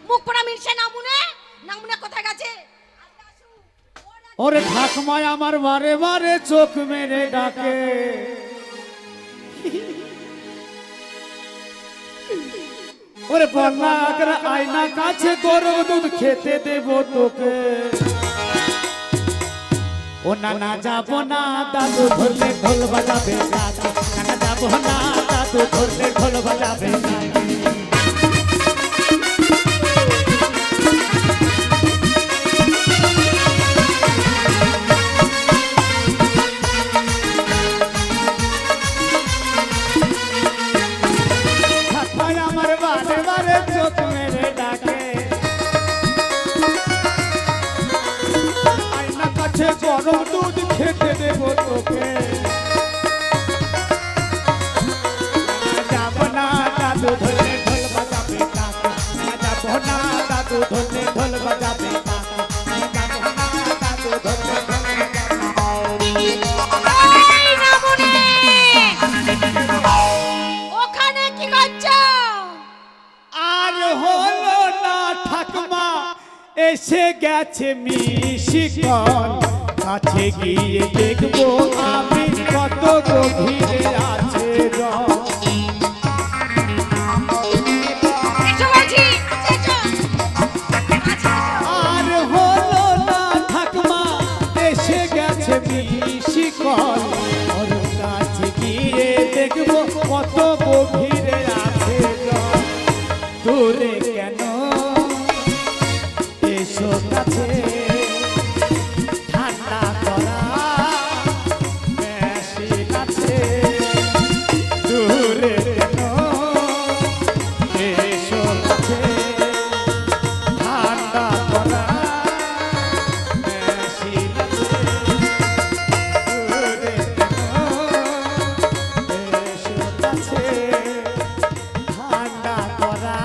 মুখ পড়া মিলছে নামুনে নামুনে কোথায় গেছে? ওরে ঠাকুমায় আমার বারে বারে চোখ মেরে ডাকে, ওরে বন্যা আগ্রা আয়না কাছে গরম দুধ খেতে দেব তোকে। ও নানা যাবো না দাদু ধরলে ঢোল বাজাবে কাকে, নানা যাবো না দাদু ধরলে ঢোল বাজাবে কাকে। আমার বারে বারে চোখ মেরে ডাকে, আয়না কাছে গরম দুধ খেতে দেব তোকে। যাবো না দাদু ধরলে ঢোল বাজাবে কাকে, যাবো না দাদু ধরলে ঢোল বাজাবে কাকে, যাবো না দাদু ধরলে ঢোল বাজাবে। এই নামুনে ওখানে কি করছো? আর হলো না ঠাকুমা এসে গেছে মিশিকল, কাছে গিয়ে দেখবো আমি কত গভীরে আছে জল। এসো বলছি, এসো। আর হলো না ঠাকুমা এসে গেছে মিশিকল, ওর কাছে গিয়ে দেখবো কত গভীরে আছে জল। দূরে কেন এসো কাছে, ঠান্ডা করা বেশি কাছে। দূরে কেন এসো কাছে, ঠান্ডা করা বেশি কাছে। দূরে কেন এসো কাছে, ঠান্ডা করা।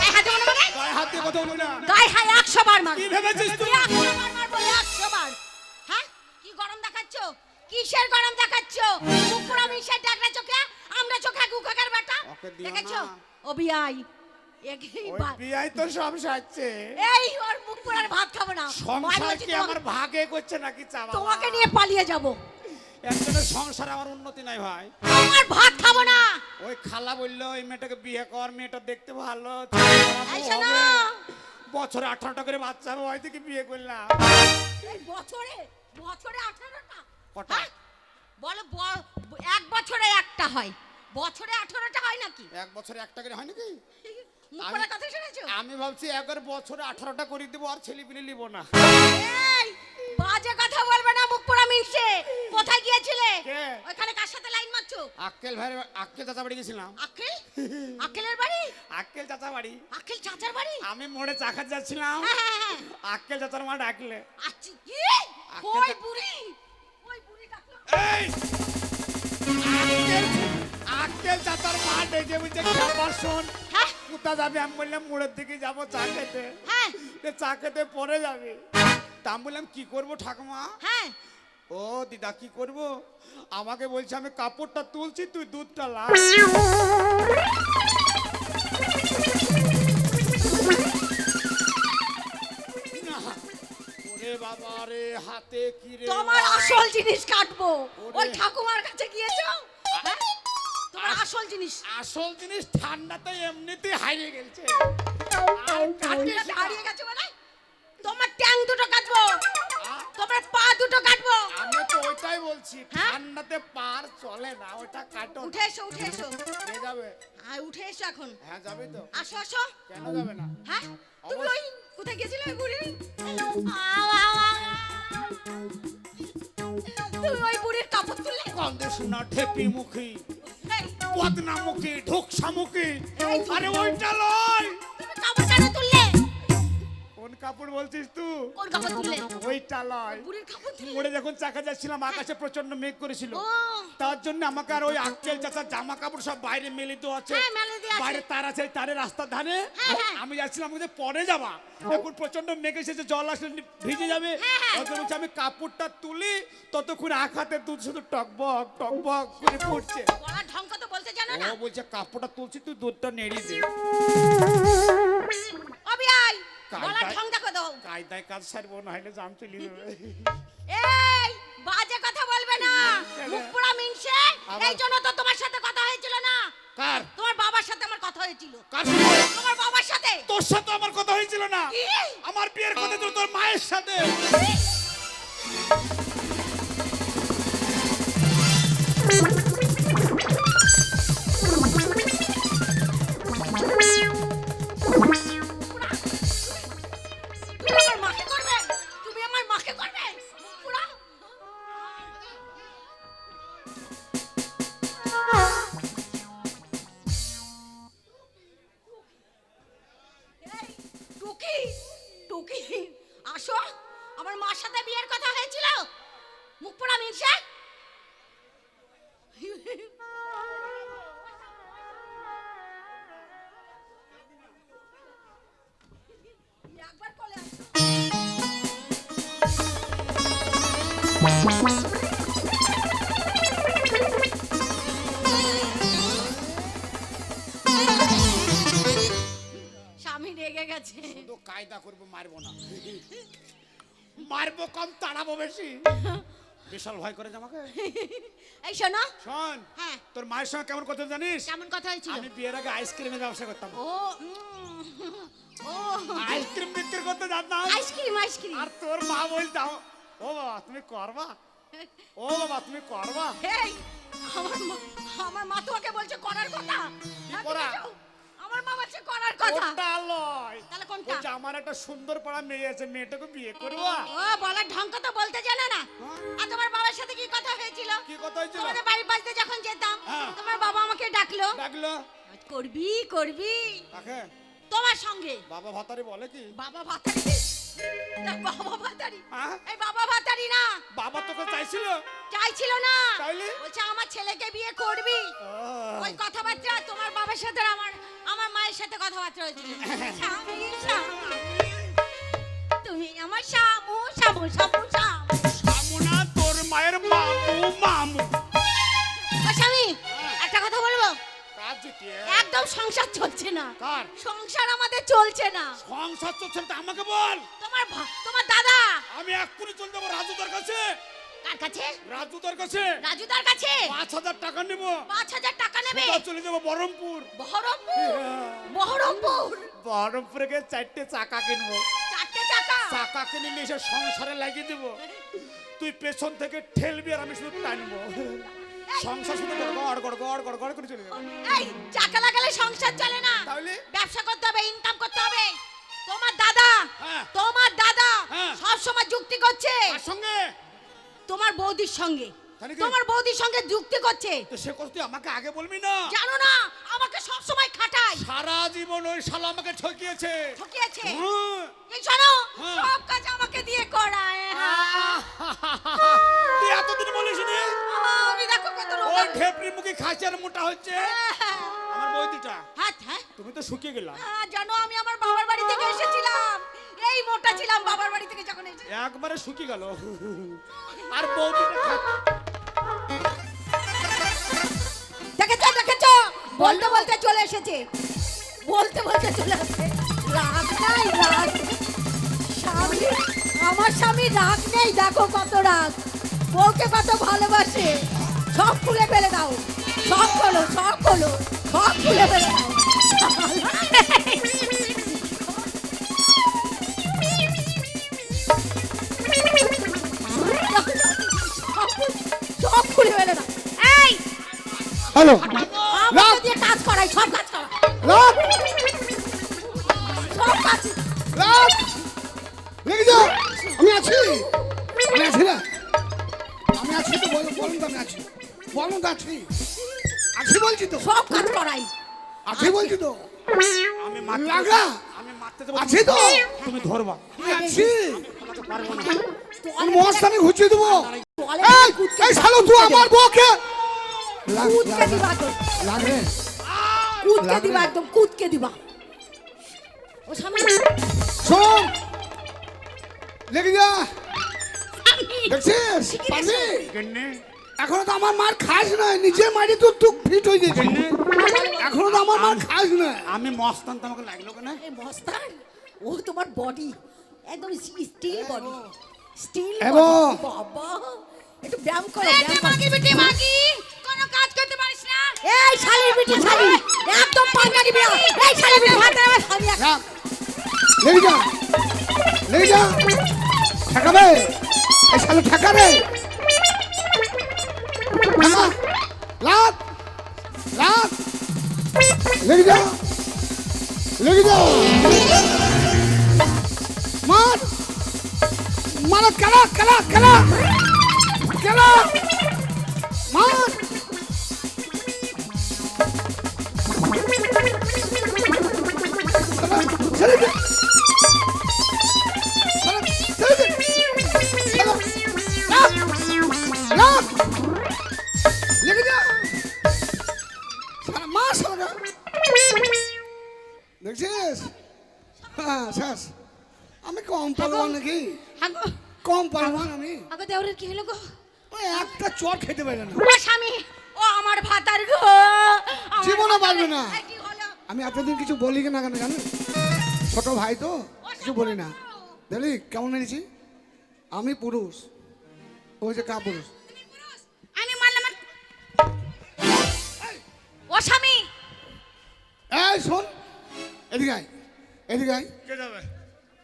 এই হাতে মনে মানে? গায়ে হাত দিয়ে কথা বলবি না। গায়ে হায় 100 বার মার। কি ভেবেছিস তুই? 100 বার মারবো, 100 বার। হ্যাঁ? কি গরম দেখাচ্ছো? কিসের গরম দেখাচ্ছো? মুখ পুরা মিশে ডাকরা চোখে, আমরা চোখে গুখাকার বেটা। ওকে দিও দেখেছো? না। ও বিআই। ওই বিয়াই তো সব সাজছে। এই ওর মুখ পুরার ভাত খাবো না। সংসার কি আমার ভাগে করছে নাকি চাওয়া? তোমাকে নিয়ে পালিয়ে যাব। একজনের সংসারে আমার উন্নতি নাই ভাই। আমার ভাত খাবো না। ওই খালা বললো এই মেয়েটাকে বিয়ে কর, মেয়েটা দেখতে ভালো, এই শোনো। বছরে 18টা করে বাচ্চা হবে, ওই থেকে বিয়ে করলাম। এই বছরে বছরে 18টা কটা? হ্যাঁ? বলো এক বছরে একটা হয়, বছরে 18টা হয় নাকি? এক বছরে একটা করে হয় নাকি? মুখ পড়া কথা শুনেছো? আমি ভাবছি একবার বছরে 18টা করে দিব আর ছেলে পিলে নিব না। এই বাজে কথা বলবে না, মুখ পড়া মিলছে। কোথায় গিয়েছিলে? কে? ওখানে কার সাথে লাইন মারছো? আক্কেল ভাই, আক্কেল চাচা বাড়ি গেছিলাম। আক্কেল? আক্কেলের বাড়ি? আক্কেল চাচা বাড়ি। আক্কেল চাচার বাড়ি? আমি মোড়ে চা খাতে যাচ্ছিলাম, হ্যাঁ হ্যাঁ হ্যাঁ। আক্কেল চাচার মা ডাকলে। আচ্ছা কি? আক্কেল ওই চা- বুড়ি, ওই বুড়ি ডাকলো। এই আক্কেল চাচার মা ডেকে বলছে খাবার শোন, হ্যাঁ কোথা যাবে? আমি বললাম মোড়ের দিকে যাবো চা খেতে। হ্যাঁ চা খেতে পরে যাবে। তা আমি বললাম কি করবো ঠাকুমা? হ্যাঁ। ও দিদা কি করব? আমাকে বলছে আমি কাপড়টা তুলছি, তুই দুধটা লা। ওরে বাবা রে, হাতে কি রে? তোমার আসল জিনিস কাটবো। ওরে। ওই ঠাকুমার কাছে গিয়েছো? হ্যাঁ? তোমার আসল জিনিস। আসল জিনিস ঠান্ডাতে এমনিতেই হারিয়ে গেছে। ঠান্ডাতে হারিয়ে গেছে মানে? তোমার ট্যাং দুটো কাটবো, তোমার পা দুটো কাটবো। আমি তো ওইটাই বলছি, হ্যাঁ? ঠান্ডাতে পার চলে না, ওটা কাটো। উঠে এসো, উঠে এসো। কে যাবে? আর উঠে এসো এখন। হ্যাঁ যাবে তো। আসো আসো। কেন যাবে না? হ্যাঁ? তুমি ওই কোথায় গেছিলে ওই বুড়ি? তুমি ওই বুড়ির কাপড় তুললে? গন্ধে শোনা ঢেপি মুখী, এই, বদনা মুখী, ঢোকসা মুখী। এই, আরে ওইটা লয়। তুমি কাপড় কেন তুললে? কোন কাপড় বলছিস তুই? কোন কাপড় তুললে? ওইটা লয়। বুড়ির কাপড় তুললে? মোড়ে যখন চাকা যাচ্ছিলাম আকাশে প্রচন্ড মেঘ করেছিল, ও। তার জন্য আমাকে আর ওই আক্কেল চাচার জামা কাপড় সব বাইরে মেলে তো আছে, হ্যাঁ, মেলে দিয়ে আছে। বাইরে তার আছে, তারে রাস্তার ধারে। হ্যাঁ, হ্যাঁ। আমি যাচ্ছিলাম ওদের পরে যাবা, এখন প্রচন্ড মেঘ এসেছে, জল আসলে ভিজে যাবে। হ্যাঁ, হ্যাঁ। ওদের বলছে আমি কাপড়টা তুলি, ততক্ষণ এক হাতে দুধ শুধু টকবক টকবক করে পড়ছে। গলার ঢং কত বলতে জানো না? ও বলছে কাপড়টা তুলছি, তুই দুধটা নেড়ে দে। অবি আই, গলার কায়দায়- ঢং দেখো দাও। কায়দায় কাজ সারবো, না হলে জাম চলে যাবে। এই বাজে কথা বলবে না, কেন? মুখ পোড়া মিনসে। আবার? এই জন্য তো তোমার সাথে কথা হয়েছিল না। কার তোমার বাবার সাথে আমার কথা হয়েছিল। কার সাথে? তোমার বাবার সাথে। তোর সাথে আমার কথা হয়েছিল না, কি? আমার বিয়ের কথা ছিল তোর মায়ের সাথে। তুমি আমার মাকে করবে? তুমি আমার মাকে করবে? মুখ পোড়া। এই, টুকি, টুকি, আসো। আমার মার সাথে বিয়ের কথা হয়েছিল। মুখ পোড়া মিনসে। একবার কোলে আসো। স্বামী রেগে গেছে। শুধু কায়দা করবো, মারবো না। মারবো কম, তাড়াবো বেশি। বিশাল ভয় করে আমাকে। এই শোনো। শোন, হ্যাঁ। তোর মায়ের সঙ্গে কেমন কথা জানিস? কেমন কথা হয়েছিল? আমি বিয়ের আগে আইসক্রিমের ব্যবসা করতাম। ও ও আইসক্রিম বিক্রি করতে জানতাম। Ice cream ice cream. আর তোর মা বলতাম, ও বাবা তুমি করবা, ও বাবা তুমি করবা। এই আমার মা তোমাকে বলছে করার কথা। হ্যাঁ, করা? তুমি যাও। আমার মা বলছে করার কথা। ওটা লয়। তাহলে কোনটা? বলছে আমার একটা সুন্দর পড়া মেয়ে আছে, মেয়েটাকে বিয়ে করবা। ও বলার ঢং তো বলতে জানে না। আর তোমার বাবার সাথে কি কথা হয়েছিল? কি কথা হয়েছিল? তোমাদের বাড়ির পাশে যখন যেতাম, হ্যাঁ। তোমার বাবা আমাকে ডাকলো। ডাকলো করবি করবি কাকে? তোমার সঙ্গে। বাবা ভাতারি বলে কি? বাবা ভাতারি। বাবা ভাতারি। হ্যাঁ? এই বাবা ভাতারি না। বাবা তোকে চাইছিল? চাইছিল না। তাইলে? বলছে আমার ছেলেকে বিয়ে করবি। ওই কথাবার্তা তোমার বাবার সাথে আর আমার মায়ের সাথে কথাবার্তা হয়েছিল। স্বামী, স্বামী, তুমি আমার শামু শামু শামু শামু। সামুনা তোর মায়ের মামু মামু। ও স্বামী, একটা কথা বলবো? কাজ কি? একদম সংসার চলছে না। কার? সংসার আমাদের চলছে না। সংসার চলছে না, আমাকে বল। তোমার দাদা। আমি এক্ষুনি চলে যাবো রাজুদার কাছে। কার কাছে? রাজুদার কাছে রাজুদার কাছে। 5,000 টাকা নেব। 5,000 টাকা নেবে? সোজা চলে যাবো বহরমপুর। বহরমপুর। বহরমপুর। বহরমপুরে গিয়ে 4টে চাকা কিনবো। 4টে চাকা। চাকা কিনে নিয়ে এসে সংসারে লাগিয়ে দেবো। তুই পেছন থেকে ঠেলবি আর আমি শুধু টানবো। সংসার শুধু গড় গড় গড় গড় গড় করে চলে যাবে। এই চাকা লাগালে সংসার চলে না। তাহলে? ব্যবসা করতে হবে, ইনকাম করতে হবে। তোমার দাদা, হ্যাঁ। তোমার দাদা হ্যাঁ। সব সময় যুক্তি করছে তার সঙ্গে তোমার বৌদির সঙ্গে। তাহলে কি? তোমার বৌদির সঙ্গে যুক্তি করছে। তো সে কথা তুই আমাকে আগে বলবি না? জানো না আমাকে সব সময় খাটায়। সারা জীবন ওই শালা আমাকে ঠকিয়েছে। ঠকিয়েছে। হুম। এই শোনো, হ্যাঁ। সব কাজ আমাকে দিয়ে করায়। তুই এতদিন বলিস নি? আমি দেখো কত ও রোগা। ঢেপরি মুখে খাইছে আর মোটা হচ্ছে। আমার বৌদিটা, হ্যাঁ হ্যাঁ। তুমি তো শুকিয়ে গেলা। জানো আমি আমার বাবার বাড়ি থেকে এসেছিলাম। এই মোটা ছিলাম বাবার বাড়ি থেকে যখন এসে। একবারে শুকিয়ে গেল। আর বৌদিটা দেখেছো দেখেছো, বলতে বলতে চলে এসেছে। বলতে বলতে চলে আসছে। রাগ নাই রাগ। স্বামী, আমার স্বামী রাগ নেই, দেখো কত রাগ। বউকে কত ভালোবাসে। সব খুলে ফেলে দাও। সব খোলো সব খোলো, সব খুলে ফেলে দাও। সব খুলে ফেলে দাও। এই হ্যালো, আমাকে দিয়ে কাজ করাই, সব কাজ করা, রাত সব কাজ। রাত লেগে যা। আমি আছি, আমি আছি না, আমি আছি তো, বলুন বলুন তো, আমি আছি, বলুন তো, আছি আছি বলছি তো, সব কাজ করাই। আছি বলছি তো। আমি লাগা। আমি মাত্র থাকতে দেবো আছি তো। তুমি ধরবা আমি আছি। পারবো না আমি মস্তানি ঘুচিয়ে দেবো। তোয়ালে এই, এই শালো তুই আমার বউকে কুদকে দিবা তো, লাগে। কুদকে দিবা, একদম কুদকে দিবা। ও স্বামী, শোন, লেগে যা। দেখছিস পারবি? গেন্নে এখনো তো আমার মার খাস না, নিজে মারি তো তুই ফিট হয়ে গেছিস। গেন্নে এখনো তো আমার মার খাস না। আমি মস্তান তোমাকে লাগলো কেন এই মস্তান, ও তোমার বডি একদম স্টিল বডি, স্টিল এবং- বাবা, একটু ব্যায়াম করো, ব্যায়াম করো। কোনো কাজ করতে পারিস না। এই শালির বিটি, শালি একদম পাঙ্গা দিবি না। এই শালির বিটি হাতে আমার স্বামী আছে। রাখ। লেগে যা, লেগে যা। ঠেকাবে, এই শালো ঠেকাবে। না, লাগ, লাগ। লেগে যা, লেগে যা। মার, মার, খেলা, খেলা, খেলা, খেলা। মার। ছেড়ে দে। ছেড়ে দে। ছেড়ে দে। লাগ, লাগ। লেগে যা। শালা মার শালাকে। দেখছিস? হ্যাঁ, শেষ। আমি কম পারলাম নাকি? আগো কম পারলাম আমি? আগো দেওরের কি হলো গো? ওই একটা চট খেতে পারে না। ও স্বামী, ও আমার ভাতার গো। আমার জীবনে ভাতার। পারবে না। আর কি হলো? আমি এতদিন কিছু বলি না কেন জানেন? ছোট ভাই তো কিছু বলি না। দেখলি কেমন এনেছি? আমি পুরুষ, ওই যে কা পুরুষ। আমি মারলাম আর- ও স্বামী, এই শোন, এদিকে আয়, এদিকে আয়, কে যাবে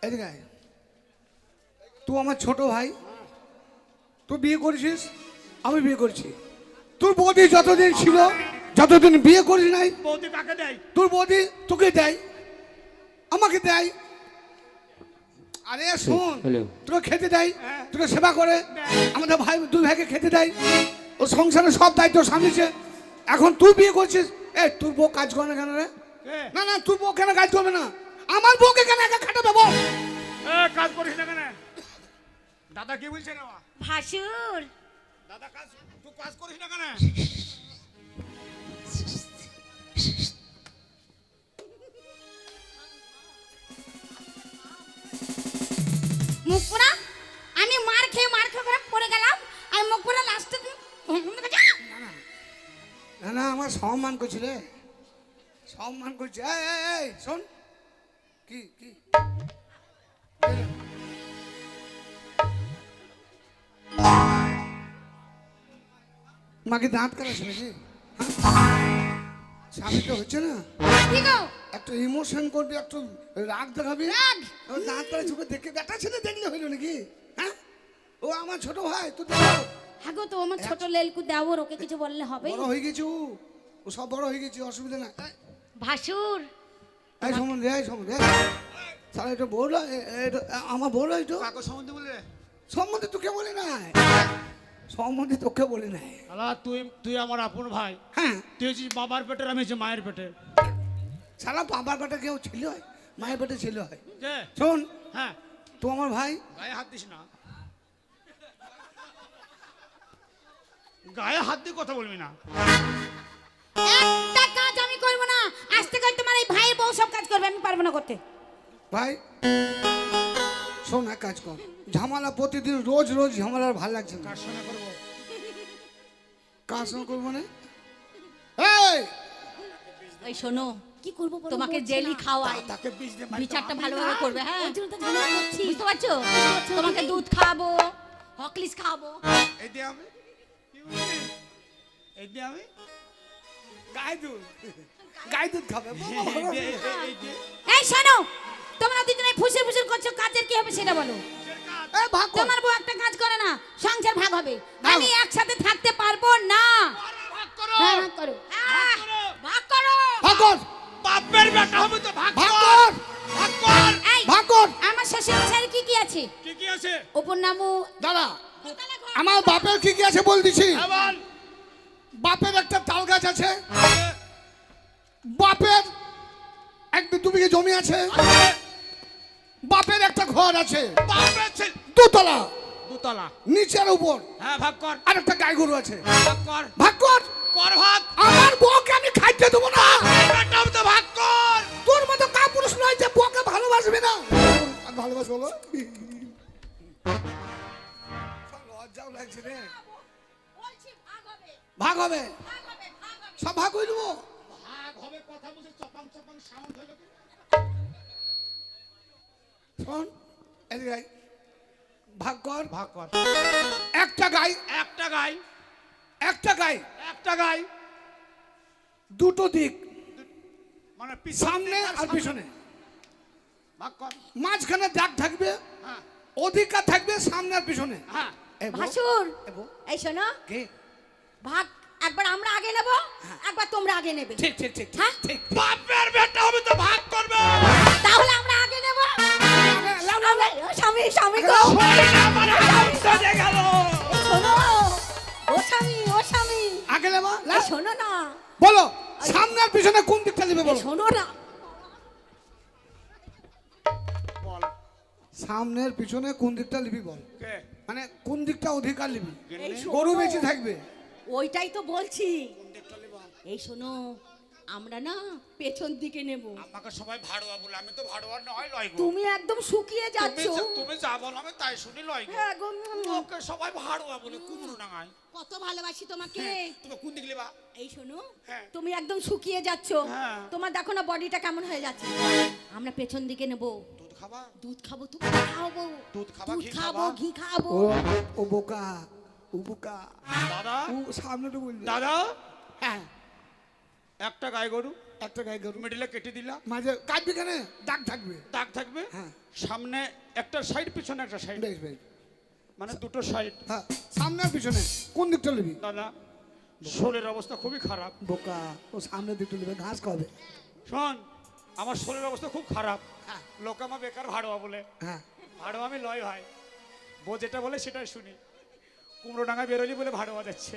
এদিকে আয়। তুই আমার ছোট ভাই, তুই বিয়ে করেছিস, আমি বিয়ে করেছি। তোর বৌদি যতদিন ছিল, যতদিন বিয়ে করিস নাই, বৌদি কাকে দেয় তোর বৌদি তোকে দেয়, আমাকে দেয়। আরে শোন, তোকে খেতে দেয়, তোকে সেবা করে, আমাদের ভাই দুই ভাইকে খেতে দেয়। ও সংসারে সব দায়িত্ব সামলিছে। এখন তুই বিয়ে করছিস, এ তোর বউ কাজ করে না কেন রে? কে? না না, তোর বউ কেন কাজ করবে না? আমার বউকে কেন একা খাটাবে বল? কাজ করিস না কেন দাদা কি বলছে রে ভাসুর। দাদা কাজ তুই কাজ করিস না কেন মুখ পোড়া, আমি মার খেয়ে করে পড়ে গেলাম। আমি মুখ পোড়া লাস্টে না না, আমার সম্মান করছি রে, সম্মান করছি। এই, এই, এই, শোন, কি কি মাকে দাঁত কাটাছে নাকি? স্বামী তো হচ্ছে না, কি গো? একটু ইমোশন করবি, একটু রাগ দেখাবি। রাগ? ও দাঁত কাটা চোখে দেখে বেটা ছেলে দেখলে হইলো নাকি? হ্যাঁ, ও আমার ছোট ভাই, তুই দেখো আগো তো আমার ছোট লেলকু দেওর, ওকে কিছু বললে হবে? বড় হয়ে গেছি, ও সব বড় হয়ে গেছি, অসুবিধা না। ভাসুর, এই সম্বন্ধে, এই সম্বন্ধে সারা এটা বললো, আমার বললো একটু কাকে সম্বন্ধে বলে সম্বন্ধে তোকে বলি নাই, সম্বন্ধে তোকে বলি নাই। আলা তুই তুই আমার আপন ভাই হ্যাঁ, তুই হচ্ছিস বাবার পেটের আমি হচ্ছি মায়ের পেটের সারা বাবার পেটে কেউ ছিল হয়, মায়ের পেটে ছিল হয়। কে শোন, হ্যাঁ তো আমার ভাই, গায়ে হাত দিস না গায়ে হাত দিয়ে কথা বলবি না একটা কাজ আমি করব না। আজ থেকে তোমার এই ভাইয়ের বউ সব কাজ করবে, আমি পারবো না করতে। ভাই শোন, এক কাজ কর, ঝামেলা প্রতিদিন রোজ রোজ ঝামেলা আর ভাল লাগছে না। কার সঙ্গে করবো কার সঙ্গে করবো না? এই ওই শোনো, কি করবো বলো, তোমাকে বলছি জেলি না। খাওয়াই, তাকে বিষ দিয়ে মারি বিচারটা ভালোভাবে করবে। হ্যাঁ, ওই জন্য তো ঝামেলা করছি। বুঝতে পারছো? তোমাকে দুধ খাওয়াবো, হকলিস খাওয়াবো। এই দিয়ে আমি কি বলছি? এই দিয়ে আমি গায়ে দুধ, গায়ে দুধ খাবে। এই দিয়ে এই দিয়ে এই শোনো, তোমরা দুজনে ফুসুর ফুসুর করছো, কাজের কি হবে সেটা বলো। এই ভাগ কর। তোমার বউ একটা কাজ করে না, সংসার ভাগ হবে। ভাগ। আমি একসাথে থাকতে পারবো না। ভাগ করো হ্যাঁ, ভাগ করো। ভাগ করো। ভাগ কর, বাপের বেটা হবে তো ভাগ ভাগ কর কর, ভাগ কর এই, ভাগ কর। আমার শ্বশুর মশাইয়ের কি কি আছে? কি কি আছে ওপর নামু। দাদা, আমার বাপের কি কি আছে বল দিছি। আবার বাপের একটা তাল গাছ আছে, বাপের এক দু বিঘে জমি আছে, বাপের একটা ঘর আছে বাপের ছেলে দোতলা, দুতলা। নিচের উপর হ্যাঁ ভাগ কর, আর একটা গাই গরু আছে। ভাগ কর, ভাগ কর। কর ভাগ। আমার বউকে আমি খাইতে দেবো না। বেটাও তো ভাগ কর। তোর মতো কাপুরুষ নয় যে বউকে ভালোবাসবে না। ভালোবাসবো বলো? লজ্জাও লাগছে রে। বলছি ভাগ হবে, ভাগ হবে, ভাগ হবে, ভাগ হবে। সব ভাগ হয়ে দেবো। ভাগ হবে কথা বলছে চপাং চপাং সাউন্ড হলো কি? শোন, এদিকে আয়। ভাগ কর। ভাগ কর। একটা গাই, একটা গাই, একটা গাই, একটা গাই, দুটো দিক, মানে পিছন সামনে দিক আর সামনে। পিছনে। ভাগ কর। মাঝখানে দাগ থাকবে, হ্যাঁ অধিকার থাকবে সামনে আর পিছনে। হ্যাঁ। এ বউ, ভাসুর, এ বউ, এই শোনো, কে? ভাগ একবার আমরা আগে নেব, একবার তোমরা আগে নেবে। ঠিক ঠিক ঠিক হ্যাঁ? ঠিক। বাপের বেটা হবে তো ভাগ করবে। তাহলে আমরা আগে নেব। ও স্বামী, স্বামী গো। শরীর আমার আগুন ধরে গেল। এই শোনো, ও স্বামী, ও স্বামী, আগে নেবা। এই শোনো না, বলো, সামনে আর পিছনে কোন দিকটা নেবে এই বলো? শোনো না। বল সামনের পিছনে কোন দিকটা নিবি বল? কে? মানে কোন দিকটা অধিকার নিবি? এই শোনো। গরু বেশি থাকবে। ওইটাই তো বলছি। এই শোনো, আমরা না পেছন দিকে নেব। আমাকে সবাই ভাড়ুয়া বলে, আমি তো ভাড়ুয়া নয় লয় গো। তুমি একদম শুকিয়ে যাচ্ছ। তুমি যা বলো আমি তাই শুনি লয় গো। হ্যাঁ গো, ওকে সবাই ভাড়ুয়া বলে কুমড়ো ডাঙায়। কত ভালোবাসি তোমাকে। তুমি কোন দিক লিবা? এই শোনো, হ্যাঁ। তুমি একদম শুকিয়ে যাচ্ছ। হ্যাঁ। তোমার দেখো না বডিটা কেমন হয়ে যাচ্ছে। আমরা পেছন দিকে নেব। দুধ খাবা? দুধ খাবো, তুমি খাওয়াবো। দুধ খাবা, দুধ ঘি খাবো, খাবা? ঘি খাবো। ও বোকা, ও বোকা। দাদা, ও সামনেটা বলবে। দাদা, হ্যাঁ, একটা গাই গরু একটা গাই গরু। মিডিলে কেটে দিলা, মাঝে কাটবি কেন? দাগ থাকবে। দাগ থাকবে। হ্যাঁ। সামনে একটা সাইড, পিছনে একটা সাইড, বেশ বেশ। মানে দুটো সাইড। হ্যাঁ, সামনে আর পিছনে কোন দিকটা নিবি? দাদা, শরীরের অবস্থা খুবই খারাপ। বোকা, ও সামনের দিকটা নিবে, ঘাস খাবে। শোন, আমার শরীরের অবস্থা খুব খারাপ। লোক আমার বেকার ভাড়ুয়া বলে। হ্যাঁ, ভাড়ুয়া আমি লয় ভাই, বউ যেটা বলে সেটাই শুনি। কুমড়ো ডাঙায় বেরোলি বলে ভাড়ুয়া যাচ্ছে।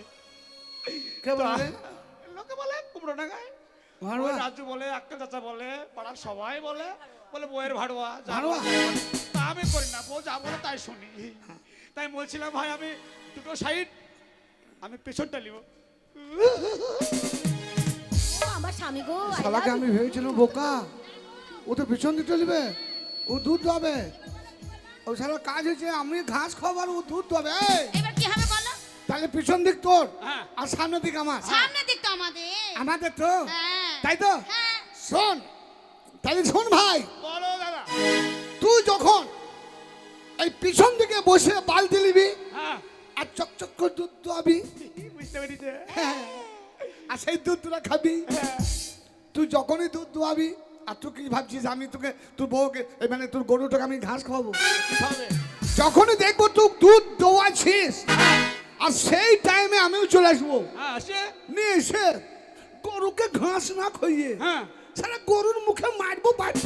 কে বলে? লোকে বলে কুমড়ো ডাঙায়, ভাড়ুয়া? রাজু বলে, আক্কেল চাচা বলে, পাড়ার সবাই বলে, বলে বউয়ের ভাড়ুয়া। যা ভাড়ুয়া? বলে তাই বলে। তা আমি করি না, বউ যা বলে তাই শুনি। তাই বলছিলাম ভাই, আমি দুটো সাইড, আমি পেছনটা নিব। ও আমার স্বামী গো, I শালাকে love আমি you. ভেবেছিলাম বোকা, ও তো পিছন দিকটা নিবে, ও দুধ দেবে। ও শালা কাজ হয়েছে, আমি ঘাস খাবো আর ও দুধ দেবে। এবার কি হবে বলো? তাহলে পিছন দিক তোর হ্যাঁ। আর সামনের দিক আমার। সামনে দিক তো আমাদের। আমাদের তো, হ্যাঁ। তাই তো? হ্যাঁ। শোন, তাহলে শোন ভাই, বলো দাদা। তুই যখন এই পিছন দিকে বসে বালতি নিবি হ্যাঁ, আর চকচক করে দুধ দোয়াবি, বুঝতে পেরেছে। হ্যাঁ, আর সেই দুধ তোরা খাবি। তুই যখনই দুধ দোয়াবি, আর তুই কি ভাবছিস আমি তোকে, তোর বউকে, এই মানে তোর গরুটাকে আমি ঘাস খাওয়াবো? কি হবে? যখনই দেখবো তুই দুধ দোয়াছিস, আর সেই টাইমে আমিও চলে আসবো, হ্যাঁ, আসে। নিয়ে এসে গরুকে ঘাস না খাইয়ে হ্যাঁ। সারা গরুর মুখে মারবো বাড়ি।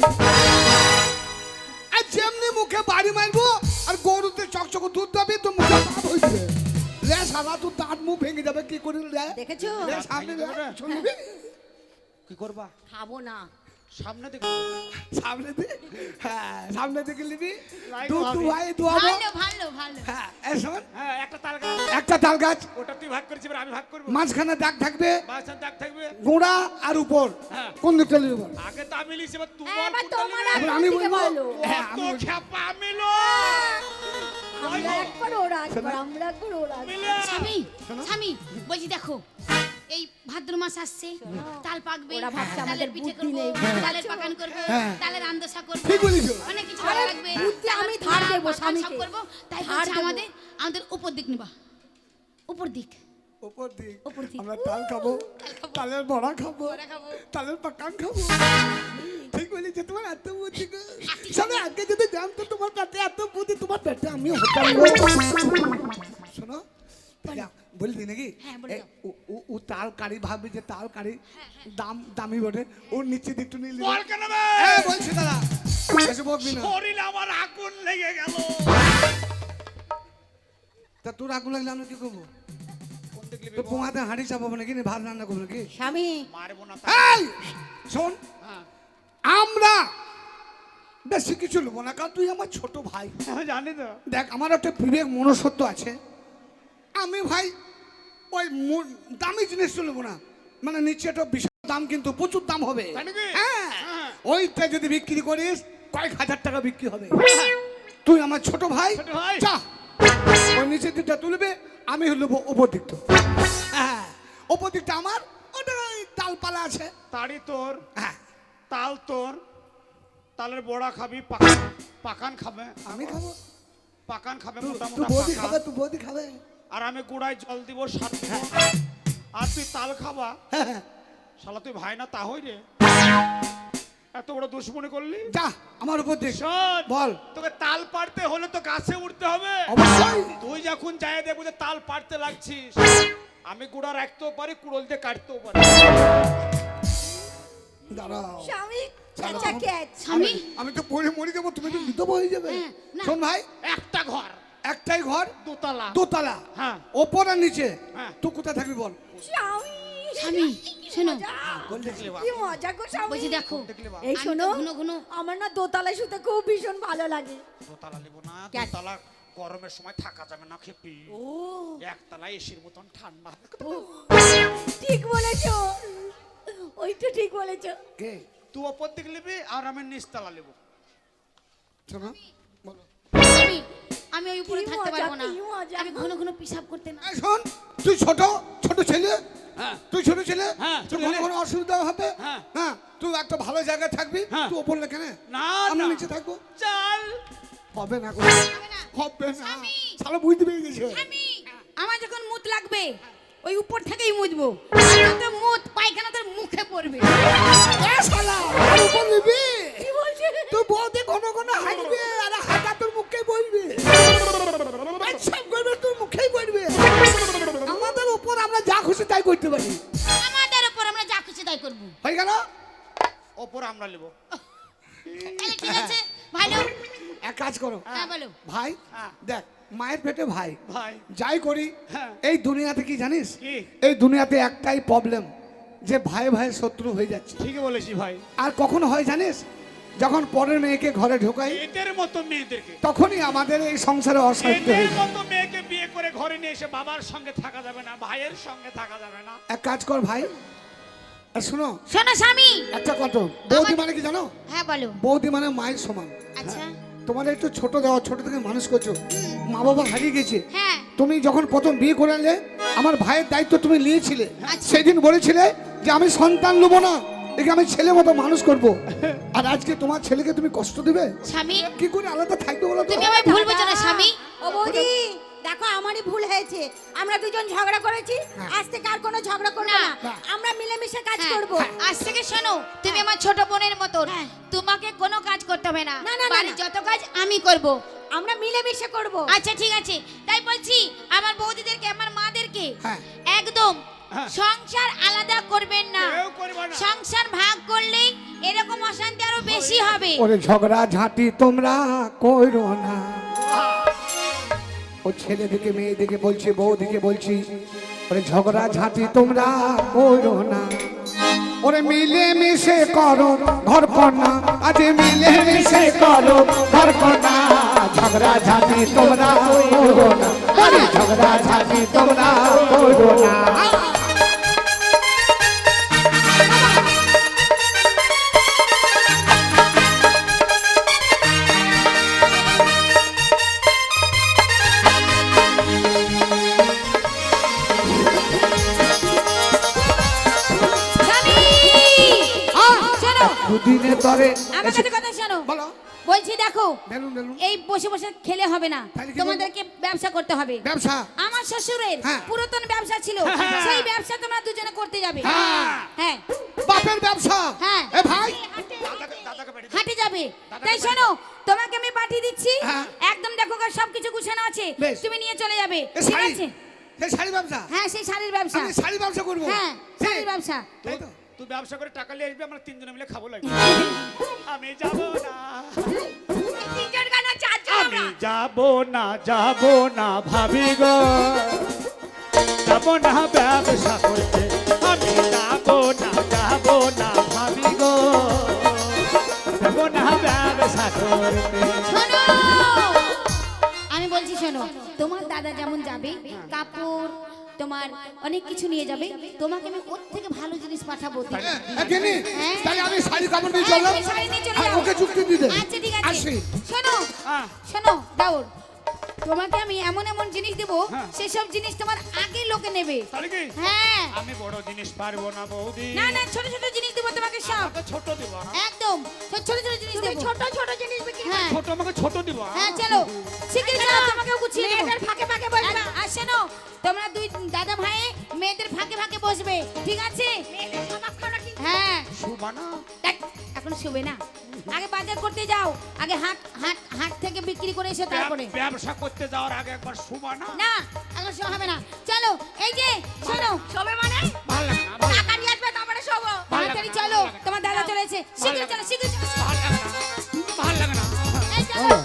আর যেমনি মুখে বাড়ি মারবো আর গরুতে চকচক দুধ দেবে তো মুখে দাঁত হয়ে যাবে। লে সারা তুই দাঁত মুখ ভেঙে যাবে, কি করে লে? দেখেছো? লে সামনে লে, ভেঙে যাবে? শুনবি? কি করবা? খাবো না। সামনে দেখো। সামনে দিকে, হ্যাঁ সামনে দিকে নিবি, লাইক দুধ হবে। দুয়াই দুয়াবো। ভালো ভালো ভালো। হ্যাঁ, এই শোন, হ্যাঁ, একটা তাল গাছ, একটা তাল গাছ, ওটা তুই ভাগ করেছিস, এবার আমি ভাগ করবো। মাঝখানে দাগ থাকবে, বাসার দাগ থাকবে। গোড়া আর উপর, হ্যাঁ। কোন দিকটা নিবি বল? আগে তো আমি লিখছি, এবার তুই এবার বল কোনটা তোমার নিবি? এবার আমি দিকে বলবো। বলো। হ্যাঁ, আমি কত বলবো। খ্যাপা মিলো। আমরা একবার ওরা একবার, আমরা একবার ওরা একবার। মিলে। স্বামী, স্বামী, বলছি দেখো, এই ভাদ্র মাস আসছে, তাল পাকবে, ওরা ভাবছে আমাদের তালের পিঠে বুদ্ধি করবো, নেই। তালের পাকান করবো, হ্যাঁ। তালের আন্দোসা করবো, ঠিক বলেছো। অনেক কিছু আরে, লাগবে। বুদ্ধি তাল, আমি ধার পাকা, দেবো পাকান সব স্বামীকে। করবো। তাই ধার বলছে দেবো। আমাদের উপর দিক নিবা, উপর দিক। উপর দিক, উপর দিক। আমরা তাল খাবো, তালের বড়া খাবো, বড়া খাবো। তালের পাকান খাবো। ঠিক বলেছে, তোমার এত বুদ্ধি গো। শোনো, আগে যদি জানতো তোমার কাছে এত বুদ্ধি, তোমার পেটে আমিও হতাম গো। শোনো, বললি নাকি? হ্যাঁ, বলে দাও। ও তাল কারি ভাববে যে তাল কারি দামি বটে, ওর নিচে দিকটু নিলি। বল কেন বে? বলছি দাদা, এসে বকবি না। শরীর আমার আগুন লেগে গেল। তা তোর আগুন লাগলে আমরা কি করবো? কোন দিক লিবি তো বল? পোঙাতে হাঁড়ি চাপাবো নাকি, না ভাত রান্না করবো নাকি? স্বামী, মারবো না। এই শোন, হ্যাঁ। আমরা বেশি কিছু নেবো না, কারণ তুই আমার ছোট ভাই। আমি জানি তো। দেখ আমার একটা বিবেক মনুষ্যত্ব আছে, আমি ভাই ওই দামি জিনিস নেবো না, মানে নিচে একটা বিশাল দাম, কিন্তু প্রচুর দাম হবে। তাই নাকি? হ্যাঁ, হ্যাঁ। ওইটা যদি বিক্রি করিস কয়েক হাজার টাকা বিক্রি হবে। তুই আমার ছোট ভাই, ছোট ভাই। যা ওই নিচের দিকটা তুলবে, আমি নেবো ওপর দিকটা। হ্যাঁ, ওপর দিকটা আমার, ওটা ডালপালা আছে। তাড়ি তোর, হ্যাঁ, তাল তোর, তালের বড়া খাবি, পাকান খাবে, আমি খাবো, পাকান খাবে, মোটা তুই মোটা বৌদি পাকা। খাবে, তুই বৌদি খাবে। আর আমি গুড়ায় জল দিব, সাত দিব। আর তুই তাল খাবা। হ্যাঁ, হ্যাঁ। শালা তুই ভাই না তা হই রে, এত বড় দুশ্মনী করলি। যা আমার উপর দিক, শোন, বল। তোকে তাল পাড়তে হলে তো গাছে উঠতে হবে। অবশ্যই। তুই যখন যাই দেখবো যে তাল পাড়তে লাগছিস, আমি গুড়া রাখতেও পারি, কুড়োল দিয়ে কাটতেও পারি। দাঁড়াও, স্বামী চেঁচা ক্যাচ। স্বামী আমি তো পড়ে মরে যাবো, তুমি তো বিধবা হয়ে যাবে। হ্যাঁ, না। শোন ভাই, একটা ঘর, একটাই ঘর, দোতলা। দোতলা, হ্যাঁ। ওপর আর নিচে। হ্যাঁ। তুই কোথায় থাকবি বল? স্বামী স্বামী শোনো, কি মজা গো স্বামী। বলছি দেখো এই আমি শোনো, তো ঘন ঘন আমার না দোতলায় শুতে খুব ভীষণ ভালো লাগে। দোতলা নেব না, ক্যাট। দোতলা গরমের সময় থাকা যাবে না খেপি। ও একতলা এসির মতন ঠান্ডা। ও, ঠিক বলেছো, ওই তো ঠিক বলেছো। কে? তুই ওপর দিকে নিবি আর আমি নিচতলা নেব। শোনো, বলো। স্বামী, আমি ওই উপরে কি থাকতে মজা, পারবো না, কি মজা। আমি ঘন ঘন পিসাব করতে না। এই শোন, তুই ছোট ছোট ছেলে, হ্যাঁ। তুই ছোট ছেলে, হ্যাঁ, তুই ছোট কোনো ছেলে। কোনো অসুবিধা হবে। হ্যাঁ। হ্যাঁ, তুই একটা ভালো জায়গায় থাকবি, হ্যাঁ। তুই ওপর কেন? না, আমি না। নিচে থাকবো। চল। হবে না গো, হবে না। হবে না। স্বামী। শালা বুঝতে পেরে গেছে। আমি আমার যখন মুত লাগবে ওই উপর থেকেই মুতবো, আর তো মুত পায়খানা তোর মুখে পড়বে। এ শালা, আর উপর নিবি? কি বলছে? তুই বৌদি ঘন ঘন হাঁটবে, আর হাঁটা তোর মুখেই বলবে। সব করবে তোর মুখেই বলবে। আমাদের উপর আমরা যা খুশি তাই করতে পারি। আমাদের উপর আমরা যা খুশি তাই করবো। হয়ে গেল? ওপর আমরা নেব। তাহলে ঠিক আছে, ভালো। এক কাজ করো হ্যাঁ বলো। ভাই, হ্যাঁ। দেখ মায়ের পেটে ভাই, ভাই। যাই করি হ্যাঁ। এই দুনিয়াতে কি জানিস, কি? এই দুনিয়াতে একটাই প্রবলেম, যে ভাই ভাই শত্রু হয়ে যাচ্ছে। ঠিকই বলেছি ভাই। আর কখন হয় জানিস, যখন পরের মেয়েকে ঘরে ঢোকাই, এদের মতো মেয়েদেরকে, তখনই আমাদের এই সংসারে অশান্তি হয়ে এদের যায়। মতো মেয়েকে বিয়ে করে ঘরে নিয়ে এসে বাবার সঙ্গে থাকা যাবে না, ভাইয়ের সঙ্গে থাকা যাবে না। এক কাজ কর ভাই, আর শোনো শোনো স্বামী। একটা কথা, বৌদি মানে কি জানো? হ্যাঁ বলো। বৌদি মানে মায়ের সমান। আচ্ছা। তোমার একটু ছোট দেওয়া, ছোট থেকে মানুষ করছো, মা বাবা হারিয়ে গেছে। হ্যাঁ। তুমি যখন প্রথম বিয়ে করে আনলে, আমার ভাইয়ের দায়িত্ব তুমি নিয়েছিলে। আচ্ছা। সেদিন বলেছিলে যে আমি সন্তান নেবো না, একে আমি ছেলে মতো মানুষ করব। আর আজকে তোমার ছেলেকে তুমি কষ্ট দিবে? স্বামী কি করে আলাদা থাকবে বলো তো? তুমি আমায় ভুল বোঝো না স্বামী। ও বৌদি, দেখো আমারই ভুল হয়েছে, আমরা দুজন ঝগড়া করেছি, আজ থেকে আর কোনো ঝগড়া করবো না, না। আমরা মিলেমিশে কাজ হ্যাঁ, করব। আজ থেকে শোনো, তুমি আমার ছোট বোনের মতন, হ্যাঁ। তোমাকে কোনো কাজ করতে হবে না, না, না, না, বাড়ির না। যত কাজ আমি করব। আমরা মিলেমিশে করব। আচ্ছা ঠিক আছে, তাই বলছি আমার বৌদিদেরকে, আমার মাদেরকে হ্যাঁ। একদম হ্যাঁ। সংসার আলাদা করবেন না, কেউ করবে না। সংসার ভাগ করলেই এরকম অশান্তি আরো বেশি হবে। ওরে ঝগড়া ঝাঁটি তোমরা কইরো না। ও ছেলেদিকে মেয়েদিকে বলছি, বউদিকে বলছি, ওরে ঝগড়া ঝাঁটি তোমরা কইরো না। ওরে মিলে মিশে করো ঘর কন্যা, আজ মিলে মিশে করো ঘর কন্যা। ঝগড়া ঝাঁটি তোমরা কইরো না, আরে ঝগড়া ঝাঁটি তোমরা কইরো না। স্বামী, শোনো, দুদিনে তরে আমার কাছে কথা শোনো। বলো। বলছি দেখো, বেলুন বেলুন এই বসে বসে খেলে হবে না, তাহলে কি তোমাদেরকে ব্যবসা করতে হবে। ব্যবসা। আমার শ্বশুরের হ্যাঁ। পুরাতন ব্যবসা ছিল, সেই ব্যবসা তোমরা দুজনে করতে যাবে। হ্যাঁ। হ্যাঁ বাপের ব্যবসা। হ্যাঁ। এ ভাই, দাদাকে বেরিয়ে হাঁটে যাবে। তাই শোনো, তোমাকে আমি পাঠিয়ে দিচ্ছি, হ্যাঁ। একদম দেখো গো, সবকিছু গুছানো আছে, বেশ। তুমি নিয়ে চলে যাবে। এ ঠিক শাড়ি, আছে? এই শাড়ি ব্যবসা। হ্যাঁ, সেই শাড়ির ব্যবসা। আমি শাড়ি ব্যবসা করবো। হ্যাঁ, শাড়ির ব্যবসা। তাই তো? তুই ব্যবসা করে টাকা নিয়ে আসবি, আমরা তিনজনে মিলে খাবো লাগবে। আমি যাব না, তিনজন কেন, চারজন আমি আমরা। যাব না ভাবি গো, যাব না ব্যবসা করতে, আমি যাব না ভাবি গো, যাব পারবো না ব্যবসা করতে। শোনো, আমি বলছি শোনো, তোমার দাদা যেমন যাবে কাপড় তোমার অনেক কিছু নিয়ে যাবে, তোমাকে আমি ওর থেকে ভালো জিনিস পাঠাবো। গিনি হ্যাঁ। তাহলে আমি শাড়ি কাপড় নিয়ে হ্যাঁ, চললাম তুমি শাড়ি নিয়ে চলে আর যাও। ওকে চুক্তি দিয়ে দে আচ্ছা ঠিক আছে, আসি শোনো হ্যাঁ। শোনো দাউর, তোমাকে আমি এমন এমন জিনিস দেবো হ্যাঁ। সেসব জিনিস তোমার আগে লোকে নেবে। তাহলে কি হ্যাঁ, আমি বড় জিনিস পারবো না বৌদি। না না, ছোট ছোট জিনিস দেবো তোমাকে সব, আমাকে ছোট দিব না। একদম ছোট ছোট জিনিস দেবো। ছোট ছোট জিনিস বিক্রি হ্যাঁ ছোট আমাকে ছোট দিব। হ্যাঁ চলো শিগগির চলো, তোমাকেও গুছিয়ে দেবো। মেয়েদের ফাঁকে ফাঁকে বসবে। আর শোনো, তোমরা দুই দাদা ভাই মেয়েদের ফাঁকে ফাঁকে বসবে, ঠিক আছে? মেয়েদের সমাজ করা কিন্তু হ্যাঁ, সুবানা দেখ, এখন শুবে না, আগে বাজার করতে যাও, আগে হাট হাট হাট থেকে বিক্রি করে এসে তারপরে। ব্যবসা করতে যাওয়ার আগে একবার সুবানা। না এখন শো হবে না, চলো এই যে শোনো, সবে মানে ভালো লাগে না, ভালো লাগে টাকা নিয়ে আসবে তারপরে সব তাড়াতাড়ি চলো, তোমার দাদা চলে এসেছে, শীঘ্রই চলো শীঘ্রই চলো। না, ভালো লাগে না, ভালো লাগে না। এই চলো।